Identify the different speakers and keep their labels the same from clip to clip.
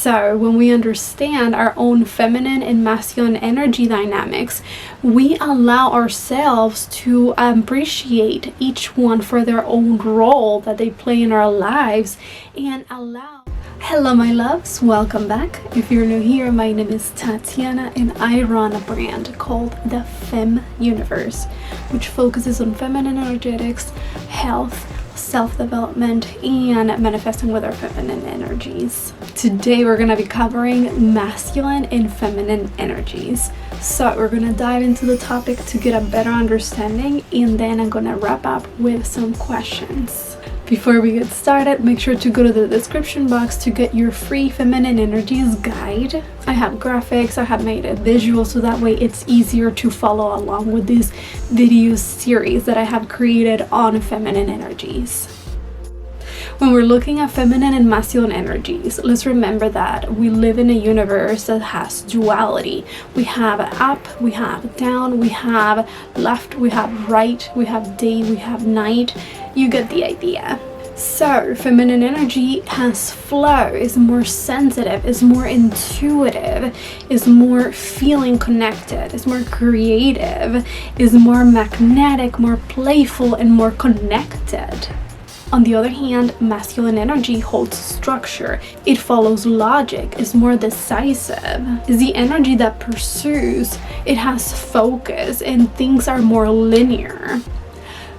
Speaker 1: So when we understand our own feminine and masculine energy dynamics, we allow ourselves to appreciate each one for their own role that they play in our lives and allow... Hello my loves, welcome back. If you're new here, my name is Tatiana and I run a brand called The Universe, which focuses on feminine energetics, health, self-development, and manifesting with our feminine energies. Today we're going to be covering masculine and feminine energies. So we're going to dive into the topic to get a better understanding, and then I'm going to wrap up with some questions. Before we get started, make sure to go to the description box to get your free feminine energies guide. I have graphics, I have made it visual so that way it's easier to follow along with this video series that I have created on feminine energies. When we're looking at feminine and masculine energies, let's remember that we live in a universe that has duality. We have up, we have down, we have left, we have right, we have day, we have night. You get the idea. So feminine energy has flow, is more sensitive, is more intuitive, is more feeling connected, is more creative, is more magnetic, more playful, and more connected. On the other hand, masculine energy holds structure. It follows logic, is more decisive, is the energy that pursues, it has focus, and things are more linear.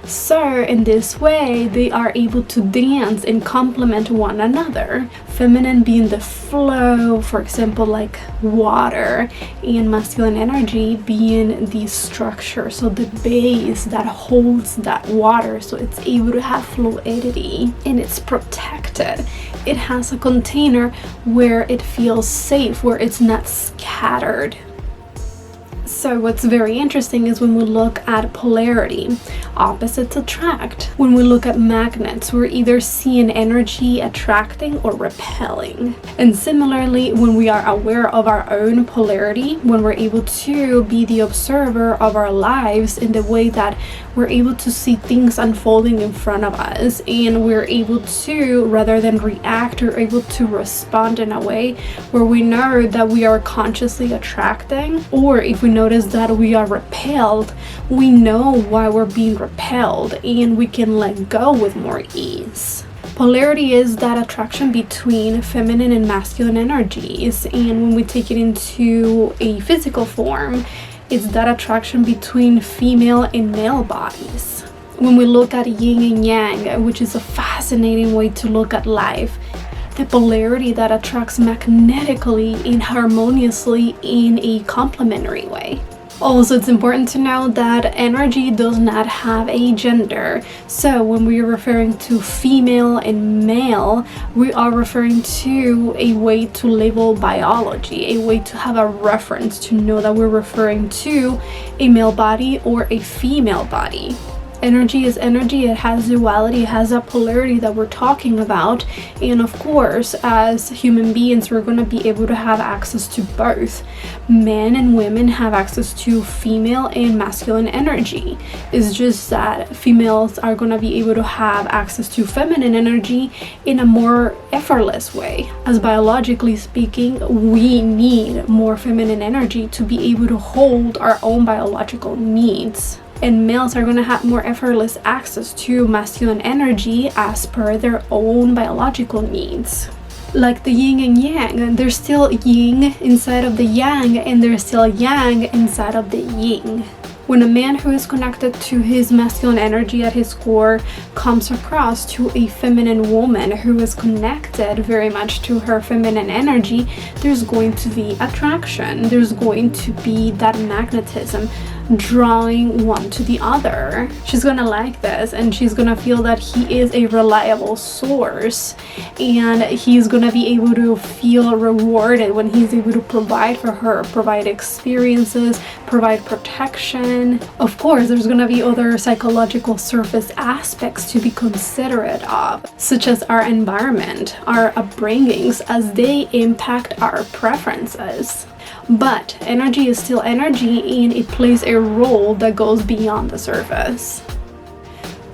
Speaker 1: So in this way, they are able to dance and complement one another. Feminine being the flow, for example, like water, and masculine energy being the structure, so the base that holds that water, so it's able to have fluidity and it's protected. It has a container where it feels safe, where it's not scattered. So what's very interesting is when we look at polarity, opposites attract. When we look at magnets, we're either seeing energy attracting or repelling. And similarly, when we are aware of our own polarity, when we're able to be the observer of our lives in the way that we're able to see things unfolding in front of us, and we're able to, rather than react, we're able to respond in a way where we know that we are consciously attracting, or if we notice that we are repelled, we know why we're being repelled and we can let go with more ease. Polarity is that attraction between feminine and masculine energies, and when we take it into a physical form, it's that attraction between female and male bodies. When we look at yin and yang, which is a fascinating way to look at life, the polarity that attracts magnetically and harmoniously in a complementary way. Also, it's important to know that energy does not have a gender. So when we are referring to female and male, we are referring to a way to label biology, a way to have a reference to know that we're referring to a male body or a female body. Energy is energy, it has duality, it has a polarity that we're talking about, and of course as human beings we're going to be able to have access to both. Men and women have access to female and masculine energy. It's just that females are going to be able to have access to feminine energy in a more effortless way. As biologically speaking, we need more feminine energy to be able to hold our own biological needs. And males are going to have more effortless access to masculine energy as per their own biological needs. Like the yin and yang, there's still yin inside of the yang, and there's still yang inside of the yin. When a man who is connected to his masculine energy at his core comes across to a feminine woman who is connected very much to her feminine energy, there's going to be attraction. There's going to be that magnetism drawing one to the other. She's gonna like this, and she's gonna feel that he is a reliable source, and he's gonna be able to feel rewarded when he's able to provide for her, provide experiences, provide protection. Of course, there's gonna be other psychological surface aspects to be considerate of, such as our environment, our upbringings, as they impact our preferences. But energy is still energy, and it plays a role that goes beyond the surface.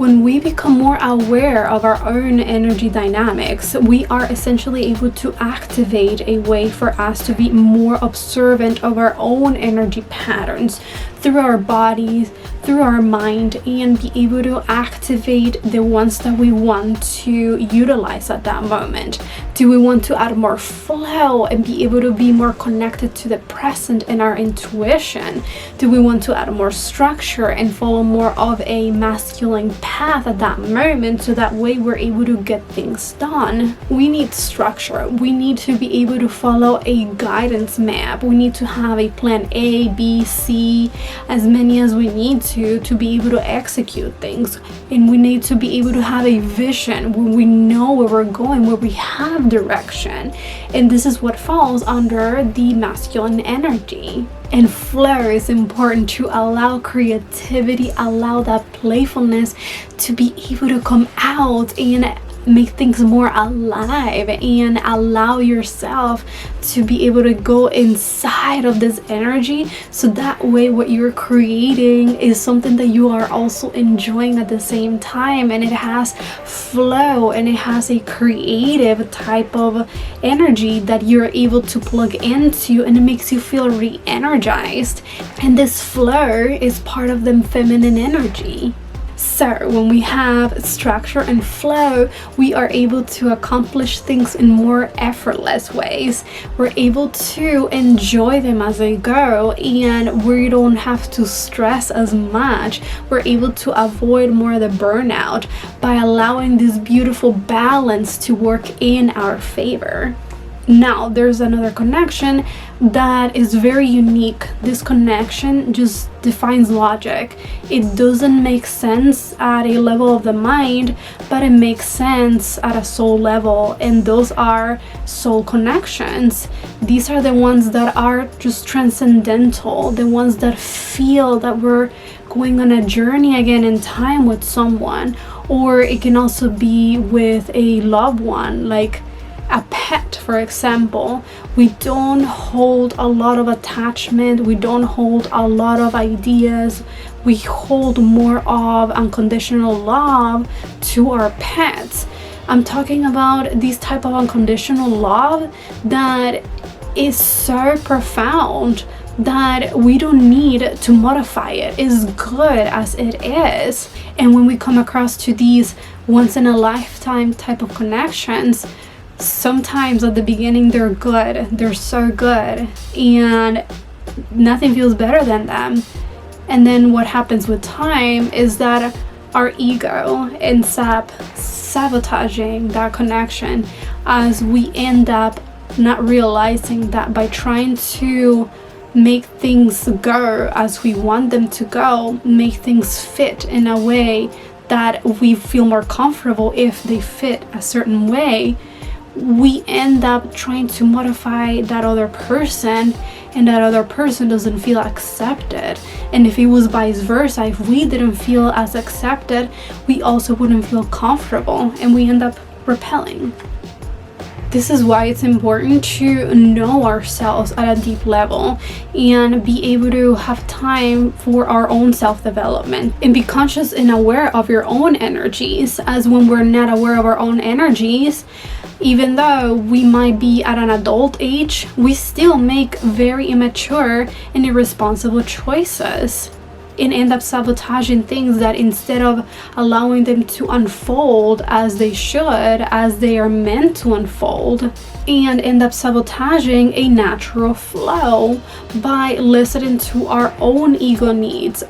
Speaker 1: When we become more aware of our own energy dynamics, we are essentially able to activate a way for us to be more observant of our own energy patterns through our bodies, through our mind, and be able to activate the ones that we want to utilize at that moment. Do we want to add more flow and be able to be more connected to the present and our intuition? Do we want to add more structure and follow more of a masculine path at that moment, so that way we're able to get things done? We need structure. We need to be able to follow a guidance map. We need to have a plan A, B, C, as many as we need to be able to execute things. And we need to be able to have a vision where we know where we're going, where we have direction. And this is what falls under the masculine energy. And flow is important to allow creativity, allow that playfulness to be able to come out and make things more alive, and allow yourself to be able to go inside of this energy, so that way what you're creating is something that you are also enjoying at the same time, and it has flow and it has a creative type of energy that you're able to plug into, and it makes you feel re-energized. And this flow is part of the feminine energy. So when we have structure and flow, we are able to accomplish things in more effortless ways. We're able to enjoy them as they go, and we don't have to stress as much. We're able to avoid more of the burnout by allowing this beautiful balance to work in our favor. Now, there's another connection that is very unique. This connection just defines logic. It doesn't make sense at a level of the mind, but it makes sense at a soul level, and those are soul connections. These are the ones that are just transcendental, the ones that feel that we're going on a journey again in time with someone, or it can also be with a loved one, like a pet, for example. We don't hold a lot of attachment, we don't hold a lot of ideas, we hold more of unconditional love to our pets. I'm talking about this type of unconditional love that is so profound that we don't need to modify it. It's good as it is. And when we come across to these once in a lifetime type of connections, sometimes at the beginning they're good, they're so good, and nothing feels better than them. And then what happens with time is that our ego ends up sabotaging that connection, as we end up not realizing that by trying to make things go as we want them to go, make things fit in a way that we feel more comfortable if they fit a certain way, we end up trying to modify that other person, and that other person doesn't feel accepted. And if it was vice versa, if we didn't feel as accepted, we also wouldn't feel comfortable, and we end up repelling. This is why it's important to know ourselves at a deep level and be able to have time for our own self-development, and be conscious and aware of your own energies, as when we're not aware of our own energies, even though we might be at an adult age, we still make very immature and irresponsible choices, and end up sabotaging things that, instead of allowing them to unfold as they should, as they are meant to unfold, and end up sabotaging a natural flow by listening to our own ego needs.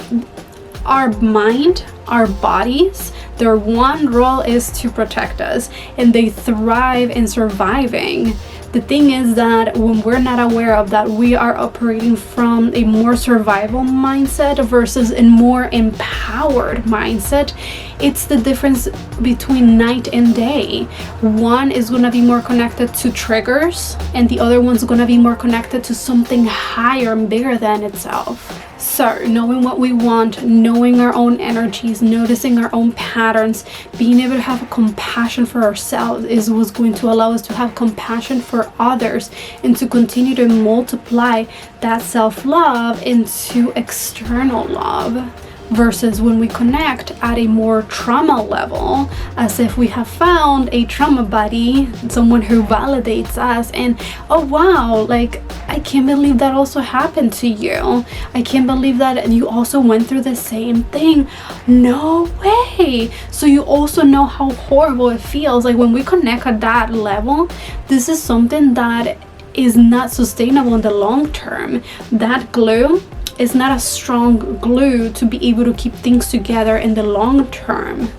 Speaker 1: Our mind, our bodies, their one role is to protect us, and they thrive in surviving. The thing is that when we're not aware of that, we are operating from a more survival mindset versus a more empowered mindset. It's the difference between night and day. One is going to be more connected to triggers, and the other one's going to be more connected to something higher and bigger than itself. So knowing what we want, knowing our own energies, noticing our own patterns, being able to have compassion for ourselves is what's going to allow us to have compassion for others, and to continue to multiply that self-love into external love. versus when we connect at a more trauma level, as if we have found a trauma buddy, someone who validates us, and oh wow, like I can't believe that also happened to you. I can't believe that you also went through the same thing. No way. So you also know how horrible it feels. Like when we connect at that level, this is something that is not sustainable in the long term. That glue is not a strong glue to be able to keep things together in the long term.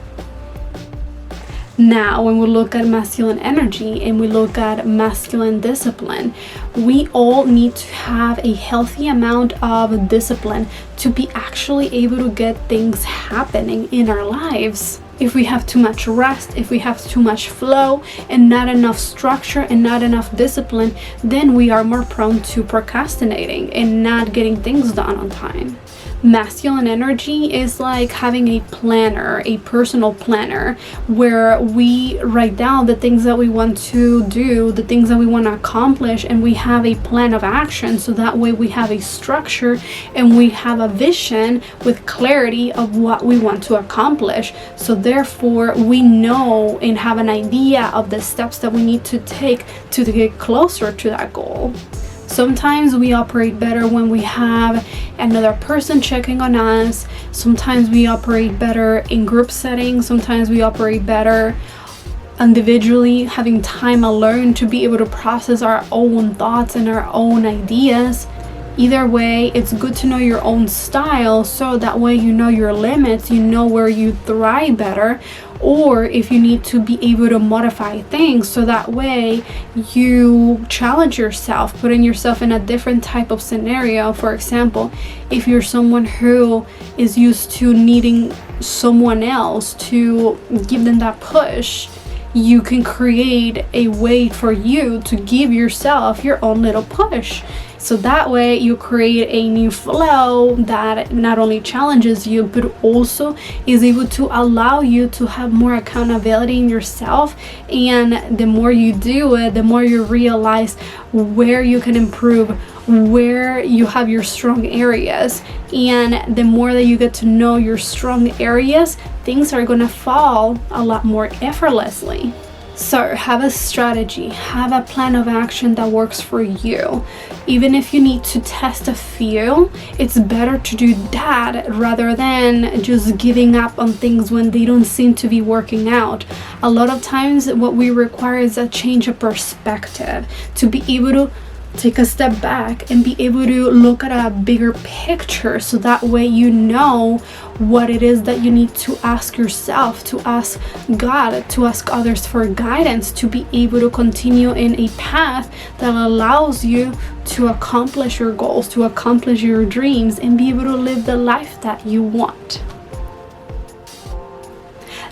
Speaker 1: Now, when we look at masculine energy and we look at masculine discipline, we all need to have a healthy amount of discipline to be actually able to get things happening in our lives. If we have too much rest, if we have too much flow and not enough structure and not enough discipline, then we are more prone to procrastinating and not getting things done on time. Masculine energy is like having a planner, a personal planner, where we write down the things that we want to do, the things that we want to accomplish, and we have a plan of action, so that way we have a structure and we have a vision with clarity of what we want to accomplish. So therefore we know and have an idea of the steps that we need to take to get closer to that goal. Sometimes we operate better when we have another person checking on us. Sometimes we operate better in group settings. Sometimes we operate better individually, having time alone to be able to process our own thoughts and our own ideas. Either way, it's good to know your own style, so that way you know your limits, you know where you thrive better, or if you need to be able to modify things, so that way you challenge yourself, putting yourself in a different type of scenario. For example, if you're someone who is used to needing someone else to give them that push, you can create a way for you to give yourself your own little push. So that way you create a new flow that not only challenges you, but also is able to allow you to have more accountability in yourself. And the more you do it, the more you realize where you can improve, where you have your strong areas. And the more that you get to know your strong areas, things are gonna fall a lot more effortlessly. So have a strategy, have a plan of action that works for you. Even if you need to test a few, it's better to do that rather than just giving up on things when they don't seem to be working out. A lot of times what we require is a change of perspective, to be able to take a step back and be able to look at a bigger picture, so that way you know what it is that you need to ask yourself, to ask God, to ask others for guidance, to be able to continue in a path that allows you to accomplish your goals, to accomplish your dreams, and be able to live the life that you want.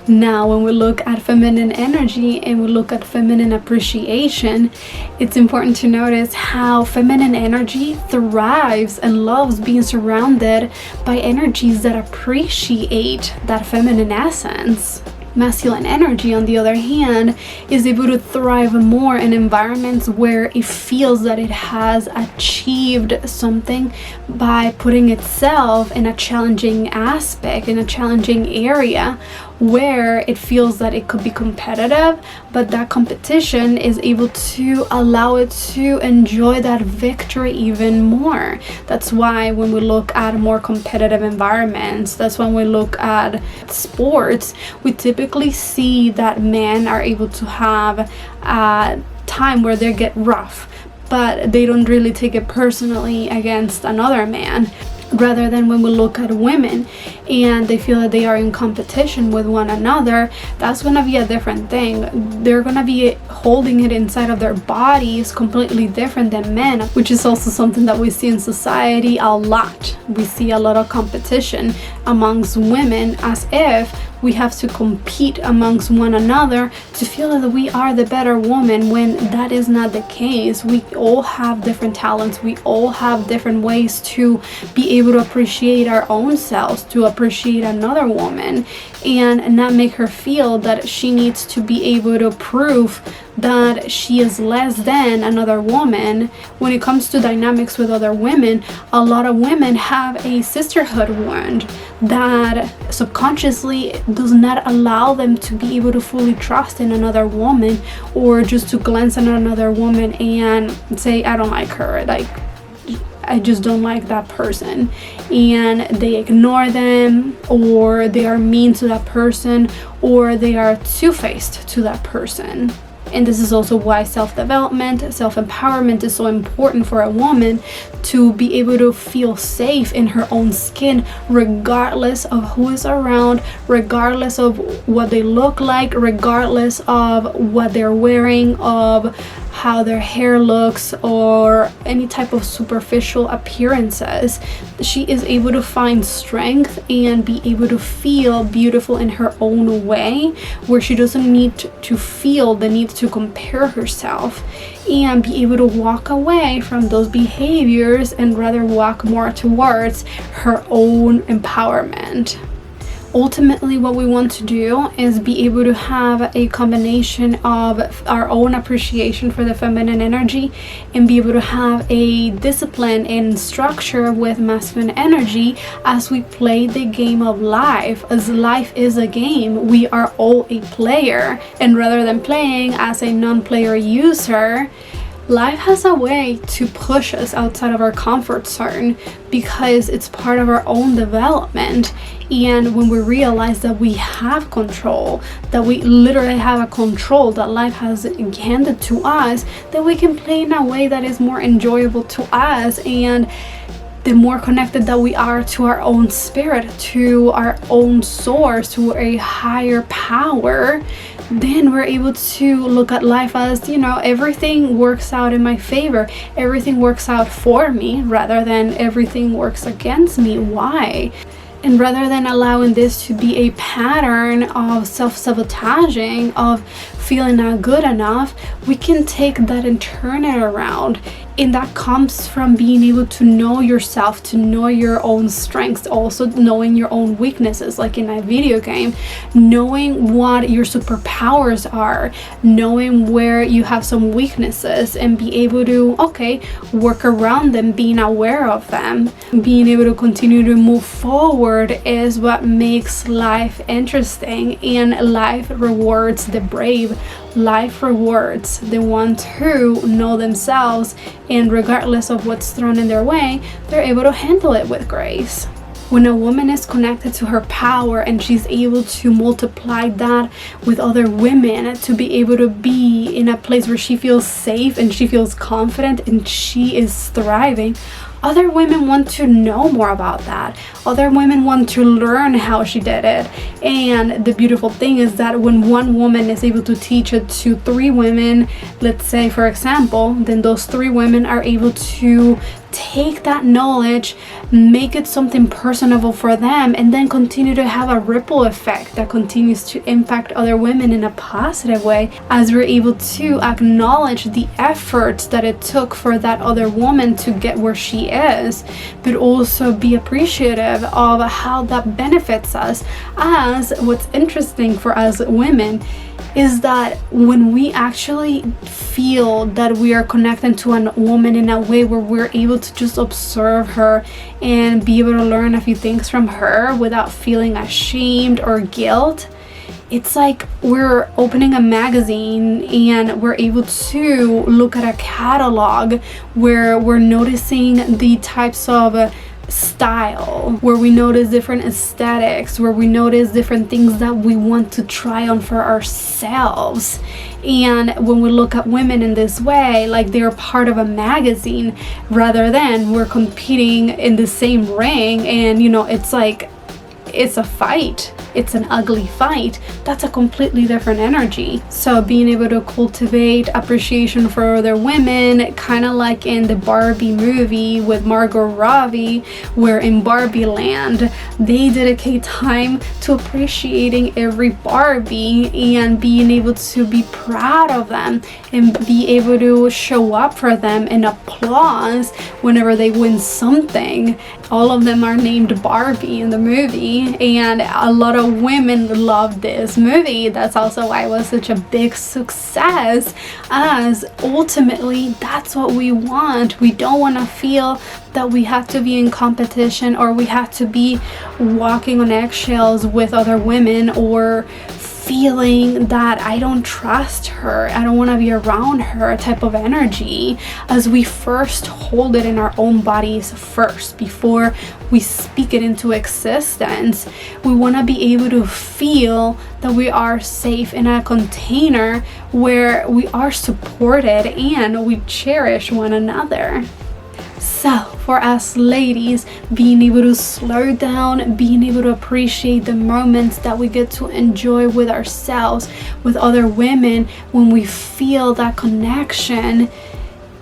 Speaker 1: Now, when we look at feminine energy and we look at feminine appreciation, it's important to notice how feminine energy thrives and loves being surrounded by energies that appreciate that feminine essence. Masculine energy, on the other hand, is able to thrive more in environments where it feels that it has achieved something by putting itself in a challenging aspect, in a challenging area, where it feels that it could be competitive, but that competition is able to allow it to enjoy that victory even more. That's why when we look at more competitive environments, that's when we look at sports, we typically see that men are able to have a time where they get rough, but they don't really take it personally against another man. Rather than when we look at women and they feel that they are in competition with one another, that's gonna be a different thing. They're gonna be holding it inside of their bodies completely different than men, which is also something that we see in society a lot. We see a lot of competition amongst women, as if we have to compete amongst one another to feel that we are the better woman, when that is not the case. We all have different talents. We all have different ways to be able to appreciate our own selves, to appreciate another woman. and not make her feel that she needs to be able to prove that she is less than another woman. When it comes to dynamics with other women, a lot of women have a sisterhood wound that subconsciously does not allow them to be able to fully trust in another woman, or just to glance at another woman and say, I don't like her, like I just don't like that person, and they ignore them, or they are mean to that person, or they are two-faced to that person. And this is also why self-development, self-empowerment is so important for a woman, to be able to feel safe in her own skin, regardless of who is around, regardless of what they look like, regardless of what they're wearing, of how their hair looks, or any type of superficial appearances. She is able to find strength and be able to feel beautiful in her own way, where she doesn't need to feel the need to compare herself, and be able to walk away from those behaviors and rather walk more towards her own empowerment. Ultimately, what we want to do is be able to have a combination of our own appreciation for the feminine energy, and be able to have a discipline and structure with masculine energy as we play the game of life. As life is a game, we are all a player, and rather than playing as a non-player user, life has a way to push us outside of our comfort zone, because it's part of our own development. And when we realize that we have control, that we literally have a control that life has handed to us, that we can play in a way that is more enjoyable to us, and the more connected that we are to our own spirit, to our own source, to a higher power, then we're able to look at life as, everything works out in my favor, everything works out for me, rather than everything works against me. Why? And rather than allowing this to be a pattern of self-sabotaging, of feeling not good enough, we can take that and turn it around. And that comes from being able to know yourself, to know your own strengths, also knowing your own weaknesses, like in a video game, knowing what your superpowers are, knowing where you have some weaknesses, and be able to, work around them, being aware of them. Being able to continue to move forward is what makes life interesting, and life rewards the brave. Life rewards the ones who know themselves, and regardless of what's thrown in their way, they're able to handle it with grace. When a woman is connected to her power and she's able to multiply that with other women, to be able to be in a place where she feels safe and she feels confident and she is thriving, other women want to know more about that. Other women want to learn how she did it. And the beautiful thing is that when one woman is able to teach it to 3 women, let's say for example, then those 3 women are able to take that knowledge, make it something personable for them, and then continue to have a ripple effect that continues to impact other women in a positive way, as we're able to acknowledge the efforts that it took for that other woman to get where she is, but also be appreciative of how that benefits us. As what's interesting for us women is that when we actually feel that we are connected to a woman in a way where we're able to just observe her and be able to learn a few things from her without feeling ashamed or guilt, it's like we're opening a magazine and we're able to look at a catalog where we're noticing the types of style, where we notice different aesthetics, where we notice different things that we want to try on for ourselves. And when we look at women in this way, like they're part of a magazine, rather than we're competing in the same ring, and it's like it's a fight, it's an ugly fight. That's a completely different energy. So being able to cultivate appreciation for other women, kind of like in the Barbie movie with Margot Robbie, where in Barbie Land they dedicate time to appreciating every Barbie and being able to be proud of them and be able to show up for them and applause whenever they win something. All of them are named Barbie in the movie, movie, and a lot of women love this movie. That's also why it was such a big success, as ultimately that's what we want. We don't want to feel that we have to be in competition, or we have to be walking on eggshells with other women, or feeling that I don't trust her, I don't want to be around her type of energy, as we first hold it in our own bodies first before we speak it into existence. We want to be able to feel that we are safe in a container where we are supported and we cherish one another. So for us ladies, being able to slow down, being able to appreciate the moments that we get to enjoy with ourselves, with other women, when we feel that connection,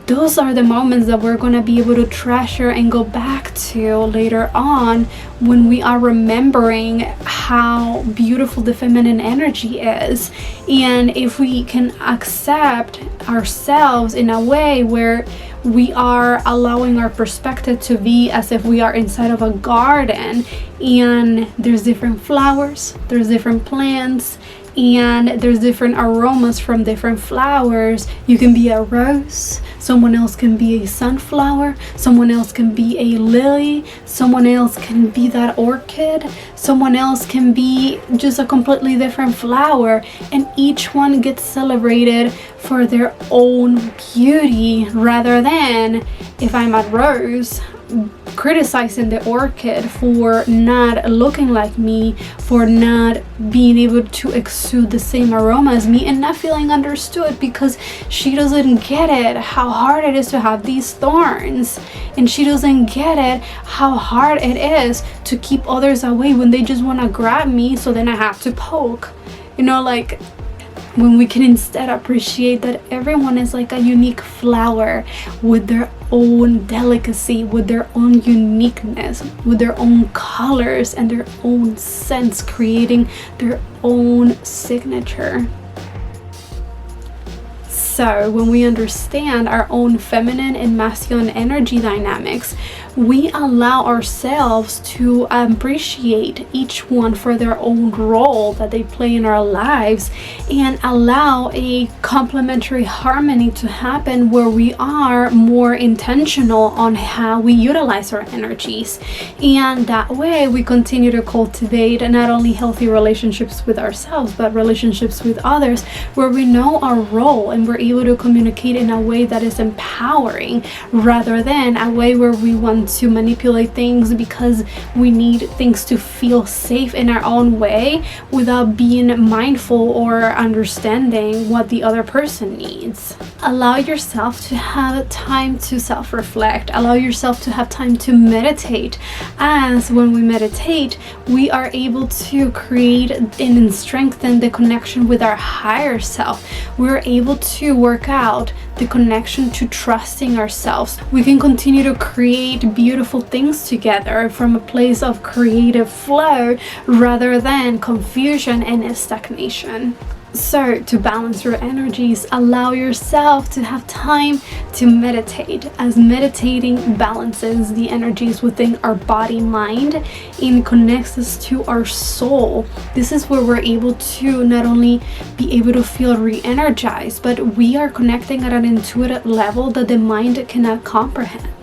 Speaker 1: those are the moments that we're going to be able to treasure and go back to later on, when we are remembering how beautiful the feminine energy is. And if we can accept ourselves in a way where we are allowing our perspective to be as if we are inside of a garden, and there's different flowers, there's different plants, and there's different aromas from different flowers. You can be a rose, someone else can be a sunflower, someone else can be a lily, someone else can be that orchid, someone else can be just a completely different flower, and each one gets celebrated for their own beauty, rather than, if I'm a rose, criticizing the orchid for not looking like me, for not being able to exude the same aroma as me, and not feeling understood because she doesn't get it how hard it is to have these thorns, and she doesn't get it how hard it is to keep others away when they just want to grab me, so then I have to poke. You know, like, when we can instead appreciate that everyone is like a unique flower with their own delicacy, with their own uniqueness, with their own colors and their own scents, creating their own signature. So when we understand our own feminine and masculine energy dynamics, we allow ourselves to appreciate each one for their own role that they play in our lives, and allow a complementary harmony to happen where we are more intentional on how we utilize our energies. And that way we continue to cultivate not only healthy relationships with ourselves, but relationships with others, where we know our role and we're able to communicate in a way that is empowering, rather than a way where we want to manipulate things because we need things to feel safe in our own way, without being mindful or understanding what the other person needs. Allow yourself to have time to self-reflect. Allow yourself to have time to meditate, as when we meditate, we are able to create and strengthen the connection with our higher self. We're able to work out the connection to trusting ourselves. We can continue to create beautiful things together from a place of creative flow, rather than confusion and stagnation. So to balance your energies, allow yourself to have time to meditate, as meditating balances the energies within our body, mind, and connects us to our soul. This is where we're able to not only be able to feel re-energized, but we are connecting at an intuitive level that the mind cannot comprehend.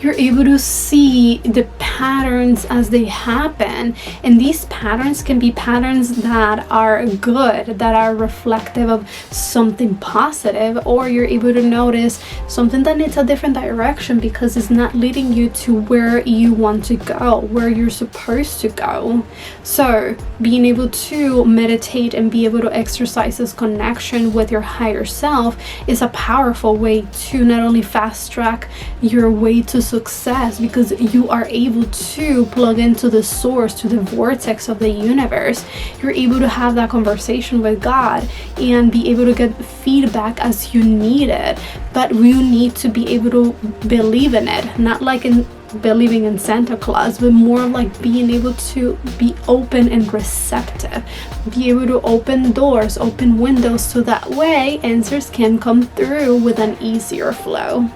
Speaker 1: You're able to see the patterns as they happen, and these patterns can be patterns that are good, that are reflective of something positive, or you're able to notice something that needs a different direction because it's not leading you to where you want to go, where you're supposed to go. So being able to meditate and be able to exercise this connection with your higher self is a powerful way to not only fast track your way to success, because you are able to plug into the source, to the vortex of the universe. You're able to have that conversation with God and be able to get feedback as you need it, but you need to be able to believe in it, not like in believing in Santa Claus, but more like being able to be open and receptive, be able to open doors, open windows, so that way answers can come through with an easier flow.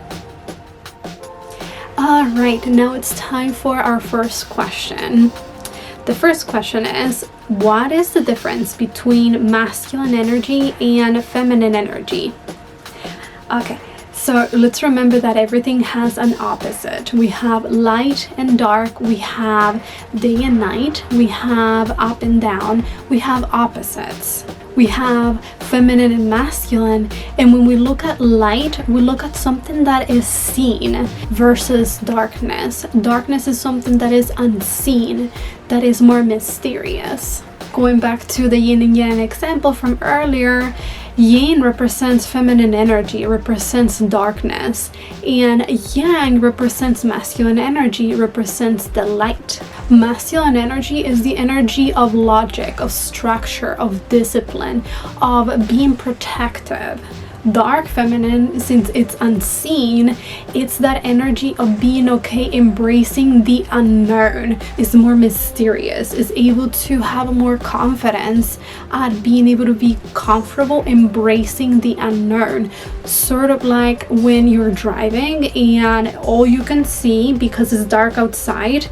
Speaker 1: Alright, now it's time for our first question. The first question is, what is the difference between masculine energy and feminine energy? Okay, so let's remember that everything has an opposite. We have light and dark, we have day and night, we have up and down, we have opposites. We have feminine and masculine, and when we look at light, we look at something that is seen versus darkness. Darkness is something that is unseen, that is more mysterious. Going back to the yin and yang example from earlier, yin represents feminine energy, represents darkness, and yang represents masculine energy, represents the light. Masculine energy is the energy of logic, of structure, of discipline, of being protective. Dark feminine, since it's unseen, it's that energy of being okay, embracing the unknown. It's more mysterious, is able to have more confidence at being able to be comfortable embracing the unknown. Sort of like when you're driving and all you can see, because it's dark outside,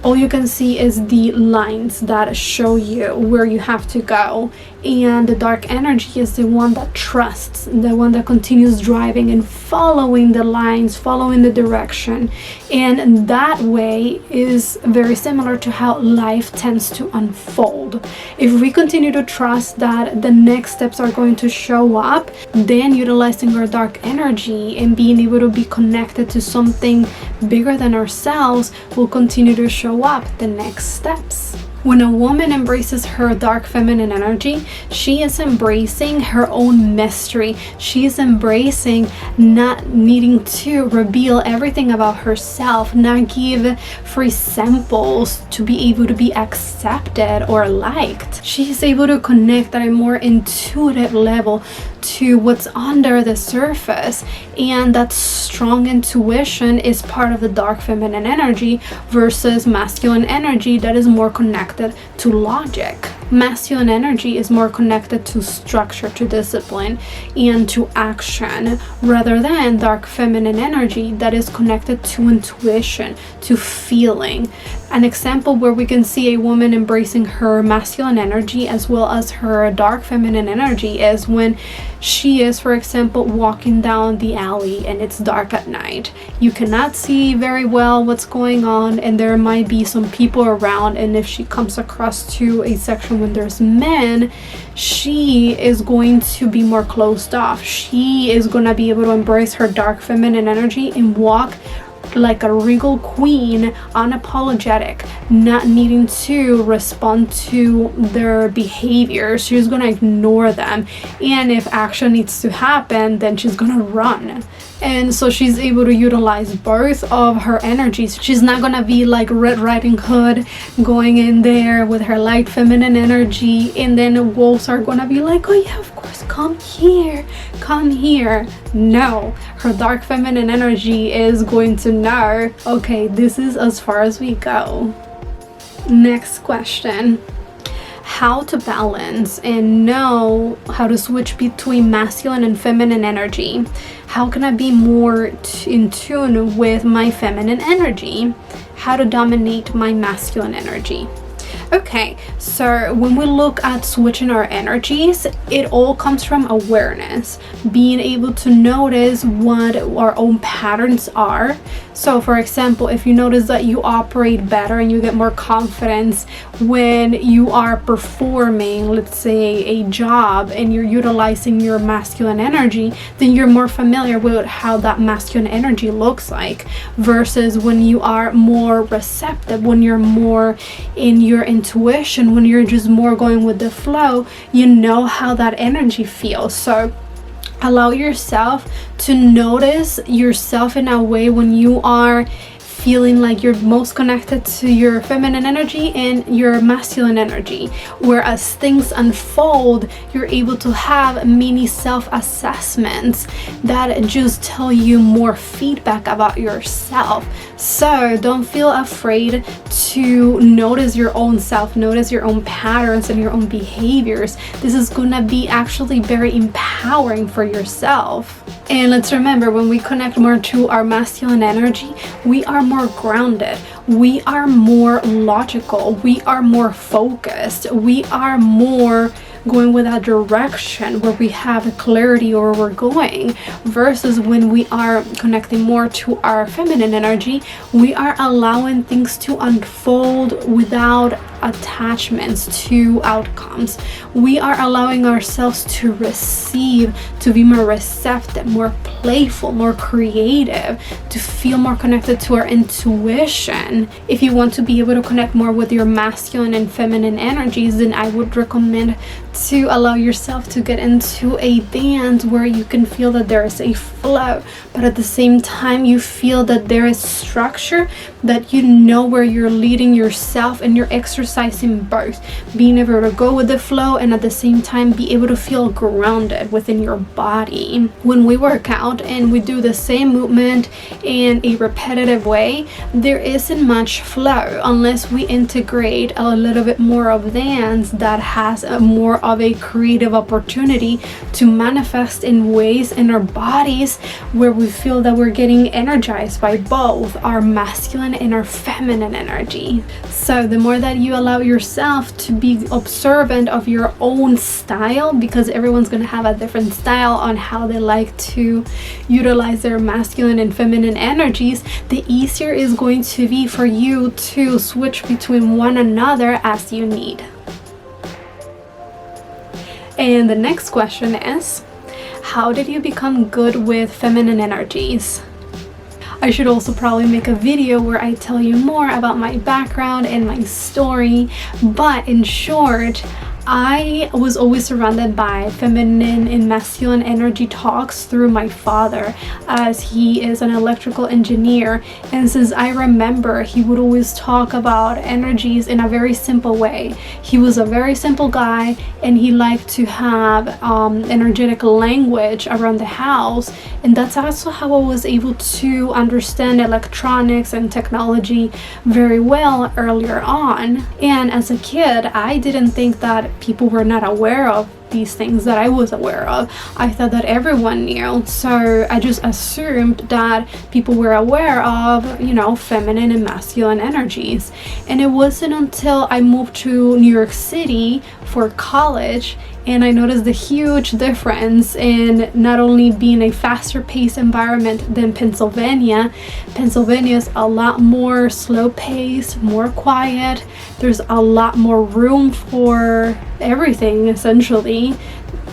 Speaker 1: all you can see is the lines that show you where you have to go. And the dark energy is the one that trusts, the one that continues driving and following the lines, following the direction. And that way is very similar to how life tends to unfold. If we continue to trust that the next steps are going to show up, then utilizing our dark energy and being able to be connected to something bigger than ourselves will continue to show up the next steps. When a woman embraces her dark feminine energy, she is embracing her own mystery. She is embracing not needing to reveal everything about herself, not give free samples to be able to be accepted or liked. She is able to connect at a more intuitive level to what's under the surface, and that strong intuition is part of the dark feminine energy versus masculine energy that is more connected to logic. Masculine energy is more connected to structure, to discipline, and to action, rather than dark feminine energy that is connected to intuition, to feeling. An example where we can see a woman embracing her masculine energy as well as her dark feminine energy is when she is, for example, walking down the alley and it's dark at night. You cannot see very well what's going on, and there might be some people around, and if she comes across to a section when there's men, she is going to be more closed off. She is going to be able to embrace her dark feminine energy and walk like a regal queen, unapologetic, not needing to respond to their behavior. She's gonna ignore them, and if action needs to happen, then she's gonna run. And so she's able to utilize both of her energies. She's not gonna be like Red Riding Hood going in there with her light feminine energy, and then the wolves are gonna be like, oh yeah, of course, come here, come here. No, her dark feminine energy is going to know, okay, this is as far as we go. Next question. How to balance and know how to switch between masculine and feminine energy. How can I be more in tune with my feminine energy? How to dominate my masculine energy. Okay, so when we look at switching our energies, it all comes from awareness, being able to notice what our own patterns are. So for example, if you notice that you operate better and you get more confidence when you are performing, let's say, a job and you're utilizing your masculine energy, then you're more familiar with how that masculine energy looks like, versus when you are more receptive, when you're more in your intuition, when you're just more going with the flow, you know how that energy feels. So allow yourself to notice yourself in a way when you are feeling like you're most connected to your feminine energy and your masculine energy. Whereas things unfold, you're able to have mini self-assessments that just tell you more feedback about yourself. So don't feel afraid to notice your own self, notice your own patterns and your own behaviors. This is gonna be actually very empowering for yourself. And let's remember, when we connect more to our masculine energy, we are more grounded, we are more logical, we are more focused, we are more going with a direction where we have clarity where we're going, versus when we are connecting more to our feminine energy, we are allowing things to unfold without attachments to outcomes. We are allowing ourselves to receive, to be more receptive, more playful, more creative, to feel more connected to our intuition. If you want to be able to connect more with your masculine and feminine energies, then I would recommend to allow yourself to get into a dance where you can feel that there is a flow, but at the same time you feel that there is structure, that you know where you're leading yourself, and you're exercising both, being able to go with the flow and at the same time be able to feel grounded within your body. When we work out and we do the same movement in a repetitive way, there isn't much flow unless we integrate a little bit more of dance that has more of a creative opportunity to manifest in ways in our bodies where we feel that we're getting energized by both our masculine and our feminine energy. So the more that you allow yourself to be observant of your own style, because everyone's going to have a different style on how they like to utilize their masculine and feminine energies, the easier is going to be for you to switch between one another as you need. And the next question is, how did you become good with feminine energies? I should also probably make a video where I tell you more about my background and my story, but in short, I was always surrounded by feminine and masculine energy talks through my father, as he is an electrical engineer, and since I remember, he would always talk about energies in a very simple way. He was a very simple guy, and he liked to have energetic language around the house, and that's also how I was able to understand electronics and technology very well earlier on. And as a kid, I didn't think that people were not aware of these things that I was aware of. I thought that everyone knew, so I just assumed that people were aware of, you know, feminine and masculine energies. And it wasn't until I moved to New York City for college and I noticed the huge difference in not only being a faster paced environment than Pennsylvania. Pennsylvania is a lot more slow paced, more quiet. There's a lot more room for everything, essentially.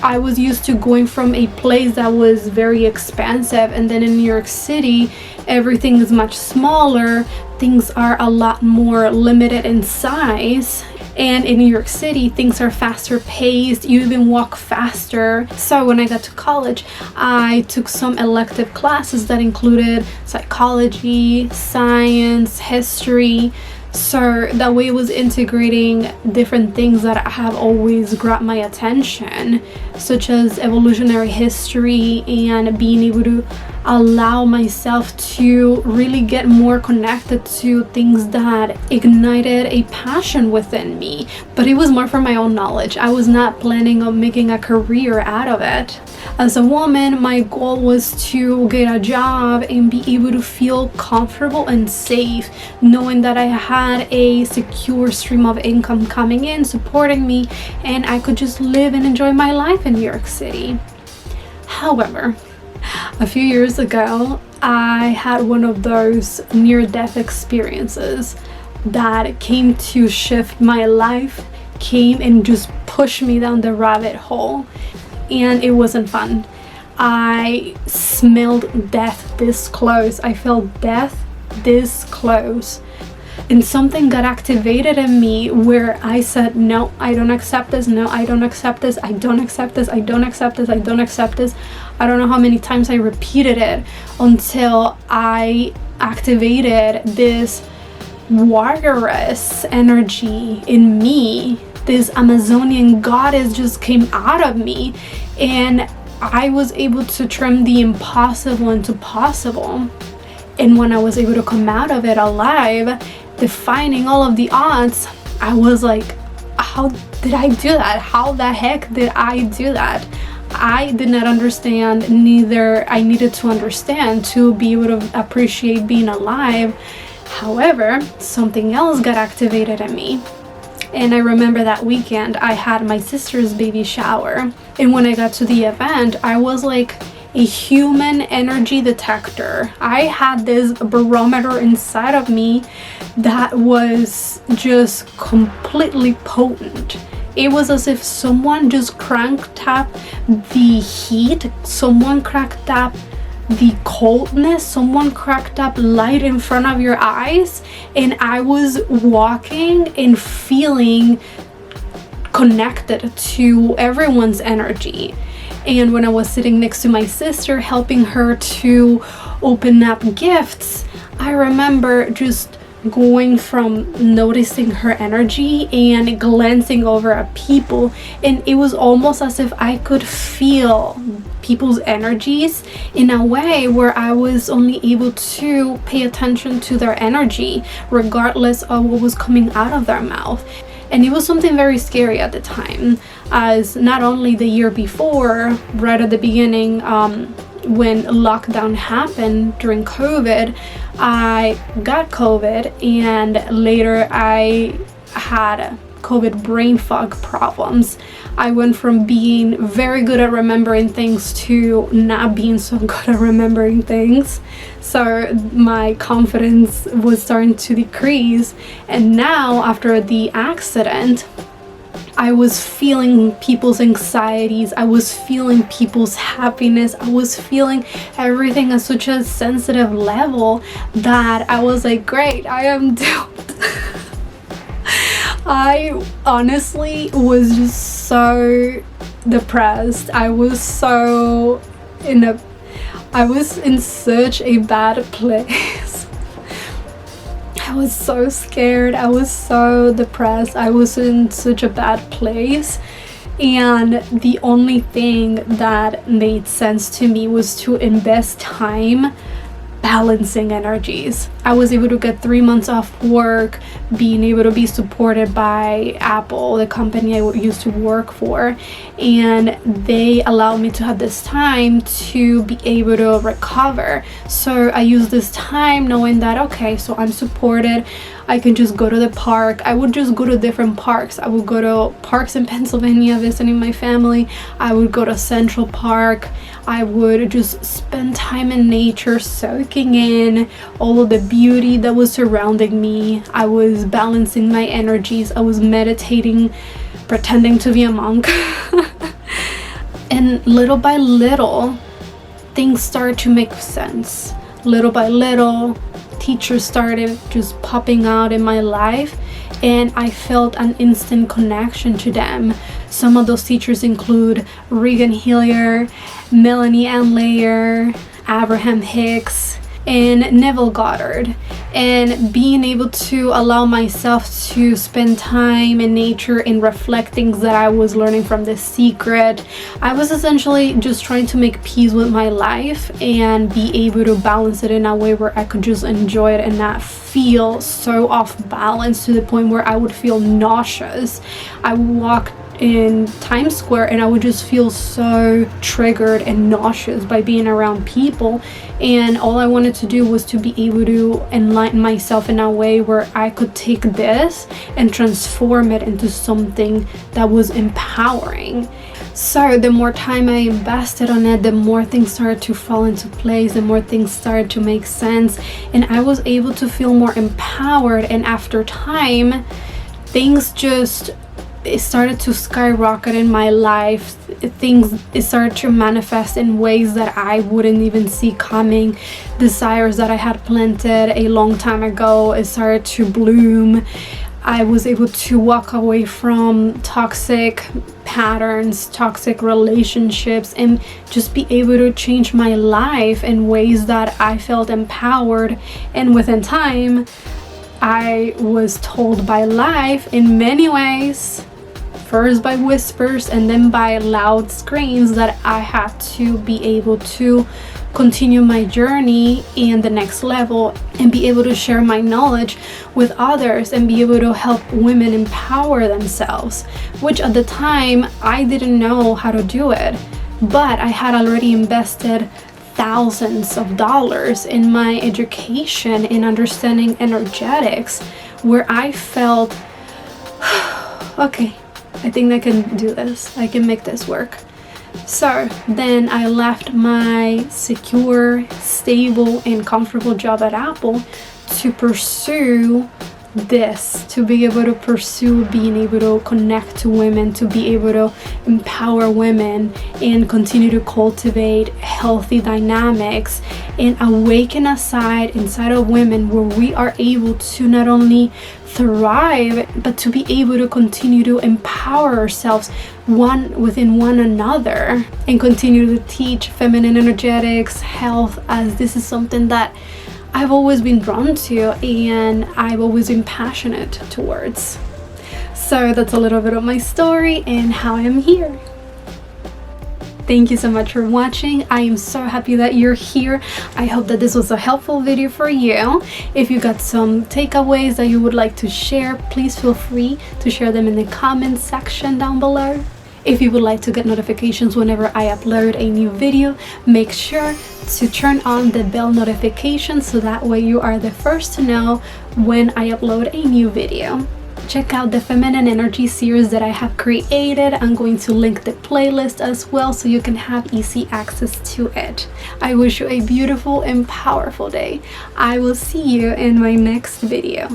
Speaker 1: I was used to going from a place that was very expansive, and then in New York City, everything is much smaller. Things are a lot more limited in size. And in New York City, things are faster paced, you even walk faster. So when I got to college, I took some elective classes that included psychology, science, history. So that way it was integrating different things that have always grabbed my attention, such as evolutionary history, and being able to allow myself to really get more connected to things that ignited a passion within me. But it was more for my own knowledge. I was not planning on making a career out of it. As a woman, my goal was to get a job and be able to feel comfortable and safe, knowing that I had a secure stream of income coming in, supporting me, and I could just live and enjoy my life in New York City. However, a few years ago, I had one of those near-death experiences that came to shift my life, came and just pushed me down the rabbit hole. And it wasn't fun. I smelled death this close. I felt death this close. And something got activated in me where I said, no, I don't accept this. No, I don't accept this. I don't accept this. I don't accept this. I don't accept this. I don't know how many times I repeated it until I activated this warrioress energy in me. This Amazonian goddess just came out of me, and I was able to turn the impossible into possible. And when I was able to come out of it alive, defying all of the odds, I was like, how did I do that? How the heck did I do that? I did not understand, neither I needed to understand to be able to appreciate being alive. However, something else got activated in me. And I remember that weekend I had my sister's baby shower. And when I got to the event, I was like a human energy detector. I had this barometer inside of me that was just completely potent. It was as if someone just cranked up the heat, someone cranked up the coldness, someone cracked up light in front of your eyes, and I was walking and feeling connected to everyone's energy. And when I was sitting next to my sister, helping her to open up gifts, I remember just going from noticing her energy and glancing over at people, and it was almost as if I could feel people's energies in a way where I was only able to pay attention to their energy regardless of what was coming out of their mouth. And it was something very scary at the time, as not only the year before, right at the beginning, when lockdown happened during COVID, I got COVID, and later I had COVID brain fog problems. I went from being very good at remembering things to not being so good at remembering things. So my confidence was starting to decrease. And now, after the accident, I was feeling people's anxieties, I was feeling people's happiness, I was feeling everything at such a sensitive level that I was like, great, I am doomed. I honestly was just so depressed. I was in such a bad place. I was so scared. I was so depressed. I was in such a bad place. And the only thing that made sense to me was to invest time balancing energies. I was able to get 3 months off work, being able to be supported by Apple, the company I used to work for, and they allowed me to have this time to be able to recover. So I used this time knowing that, okay, so I'm supported. I can just go to the park. I would just go to different parks. I would go to parks in Pennsylvania visiting my family. I would go to Central Park. I would just spend time in nature, soaking in all of the beauty that was surrounding me. I was balancing my energies. I was meditating, pretending to be a monk. And little by little, things started to make sense. Little by little, teachers started just popping out in my life, and I felt an instant connection to them. Some of those teachers include Regan Hillier, Melanie Ann Layer, Abraham Hicks, and Neville Goddard. And being able to allow myself to spend time in nature and reflect things that I was learning from The Secret, I was essentially just trying to make peace with my life and be able to balance it in a way where I could just enjoy it and not feel so off balance to the point where I would feel nauseous. I walked in Times Square and I would just feel so triggered and nauseous by being around people, and all I wanted to do was to be able to enlighten myself in a way where I could take this and transform it into something that was empowering. So the more time I invested on it, the more things started to fall into place, the more things started to make sense, and I was able to feel more empowered. And after time, things just it started to skyrocket in my life. It started to manifest in ways that I wouldn't even see coming. Desires that I had planted a long time ago, it started to bloom. I was able to walk away from toxic patterns, toxic relationships, and just be able to change my life in ways that I felt empowered. And within time, I was told by life in many ways, first by whispers and then by loud screams, that I had to be able to continue my journey in the next level and be able to share my knowledge with others and be able to help women empower themselves, which at the time I didn't know how to do it, but I had already invested thousands of dollars in my education in understanding energetics, where I felt okay, I think I can do this, I can make this work. So then I left my secure, stable, and comfortable job at Apple to pursue this, to be able to pursue being able to connect to women, to be able to empower women and continue to cultivate healthy dynamics and awaken a side inside of women where we are able to not only thrive but to be able to continue to empower ourselves one within one another and continue to teach feminine energetics, health, as this is something that I've always been drawn to and I've always been passionate towards. So that's a little bit of my story and how I am here. Thank you so much for watching. I am so happy that you're here. I hope that this was a helpful video for you. If you got some takeaways that you would like to share, please feel free to share them in the comments section down below. If you would like to get notifications whenever I upload a new video, make sure to turn on the bell notification so that way you are the first to know when I upload a new video. Check out the feminine energy series that I have created. I'm going to link the playlist as well so you can have easy access to it. I wish you a beautiful and powerful day. I will see you in my next video.